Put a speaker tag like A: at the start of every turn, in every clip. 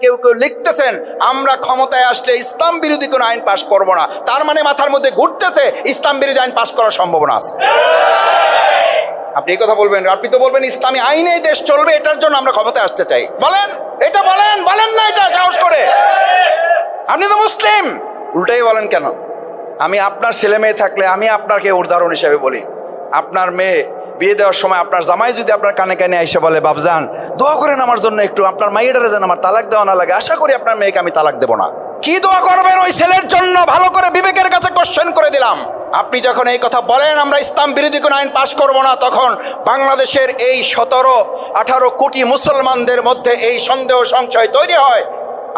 A: কেউ কেউ লিখতেছেন আমরা ক্ষমতায় আসলে ইসলাম বিরোধী কোনো আইন পাশ করব না, তার মানে মাথার মধ্যে ঘুরতেছে ইসলাম বিরোধী আইন পাশ করার সম্ভাবনা আছে। আপনি এই কথা বলবেন, আপনি তো বলবেন ইসলামী আইনে দেশ চলবে, এটার জন্য আমরা ক্ষমতায় আসতে চাই। বলেন এটা, বলেন বলেন না এটা সাহস করে। আপনি তো মুসলিম, উল্টাই বলেন কেন? আমি আপনার ছেলে মেয়ে থাকলে আমি আপনাকে উদাহরণ হিসেবে বলি, আপনার মেয়ে বিয়ে দেওয়ার সময় আপনার জামাই যদি আপনার কানে কানে এসে বলে বাবজান দোয়া করেন আমার জন্য একটু, আপনার মাইয়েটারে যেন আমার তালাক দেওয়া না লাগে, আশা করি আপনার মেয়েকে আমি তালাক দেবো না। কি দোয়া করবেন ওই ছেলের জন্য? ভালো করে বিবেকের কাছে কোশ্চেন করে দিলাম। আপনি যখন এই কথা বলেন আমরা ইসলাম বিরোধী কোনো আইন পাশ করব না, তখন বাংলাদেশের এই 17-18 কোটি মুসলমানদের মধ্যে এই সন্দেহ সংশয় তৈরি হয়।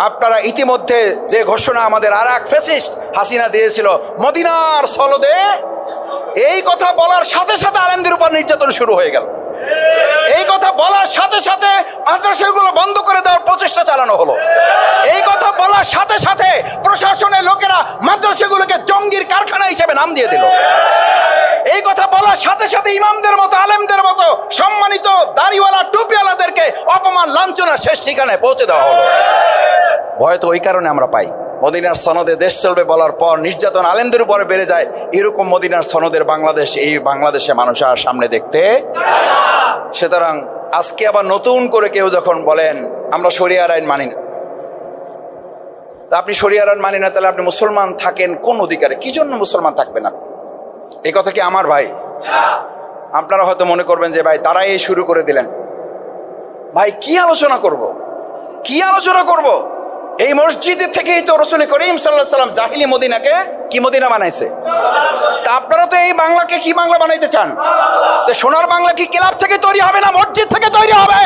A: আপনারা ইতিমধ্যে যে ঘোষণা আমাদের আর এক ফ্যাসিস্ট হাসিনা দিয়েছিল মদিনার সনদে, এই কথা বলার সাথে সাথে আলেমদের উপর নির্যাতন শুরু হয়ে গেল। এই কথা বলার সাথে সাথে মাদ্রাসাগুলো বন্ধ করে দেওয়ার প্রচেষ্টা চালানো হলো। এই কথা বলার সাথে সাথে প্রশাসনের লোকেরা মাদ্রাসাগুলোকে জঙ্গির কারখানা হিসেবে নাম দিয়ে দিল। এই কথা বলার সাথে সাথে ইমামদের মতো আলেমদের মতো সম্মানিত দাড়িওয়ালা টুপিওয়ালাদেরকে অপমান লাঞ্ছনার শেষ ঠিকানায় পৌঁছে দেওয়া হলো। ভয় তো ওই কারণে আমরা পাই, মদিনার সনদে দেশ চলবে বলার পর নির্যাতন আলেমদের উপরে বেড়ে যায়। এরকম মদিনার সনদের বাংলাদেশ, এই বাংলাদেশে মানুষ আর সামনে দেখতে। সুতরাং আজকে আবার নতুন করে কেউ যখন বলেন আমরা শরিয়ার আইন মানি না, তা আপনি শরিয়ার আইন মানি না, তাহলে আপনি মুসলমান থাকেন কোন অধিকারে? কি জন্য মুসলমান থাকবেন না? এই কথা কি আমার ভাই? আপনারা হয়তো মনে করবেন যে ভাই তারাই শুরু করে দিলেন। ভাই কি আলোচনা করব, কি আলোচনা করব? এই মসজিদের থেকেই তো রাসূল করিম সাল্লাল্লাহু আলাইহি ওয়াসাল্লাম জাহিলি মদিনাকে কি মদিনা বানাইছে। তা আপনারা তো এই বাংলাকে কি বাংলা বানাইতে চান? তো সোনার বাংলা কি ক্লাব থেকে তৈরি হবে না মসজিদ থেকে তৈরি হবে?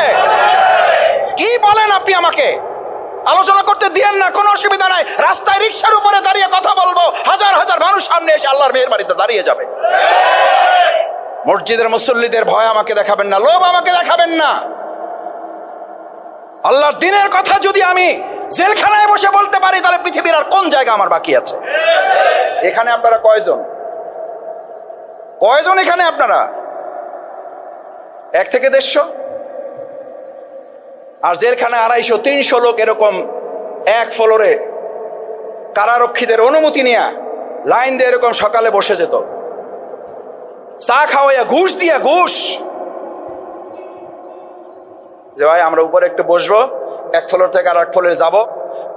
A: কি বলেন আপনি? আমাকে আলোচনা করতে দিয়েন না, কোনো অসুবিধা নাই। রাস্তায় রিকশার উপরে দাঁড়িয়ে কথা বলবো, হাজার হাজার মানুষ সামনে এসে আল্লাহর মেহের বাড়িতে দাঁড়িয়ে যাবে। মসজিদের মুসল্লিদের ভয় আমাকে দেখাবেন না, লোভ আমাকে দেখাবেন না। আল্লাহর দ্বীনের কথা যদি আমি জেলখানায় বসে বলতে পারি, তাহলে পৃথিবীর আর কোন জায়গা আমার বাকি আছে? এখানে আপনারা কয়জন? কয়জন এখানে আপনারা? 1 থেকে 150, আর জেলখানায় 250-300 লোক এরকম এক ফ্লোরে কারারক্ষীদের অনুমতি নিয়ে লাইন দিয়ে এরকম সকালে বসে যেত, চা খাওয়াইয়া ঘুষ দিয়া, ঘুষ যে ভাই আমরা উপরে একটু বসবো, এক ফ্লোর থেকে আর এক ফ্লোরে যাব,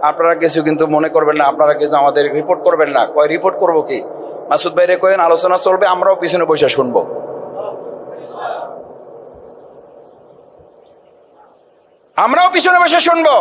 A: আপনারা কিছু কিন্তু মনে করবেন না, আপনারা কিছু আমাদের রিপোর্ট করবেন না। কয় রিপোর্ট করবো কি? মাসুদ ভাইরে কয়েন আলোচনা চলবে, আমরাও পিছনে বসে শুনবো। আমরাও পিছনে বসে শুনবো।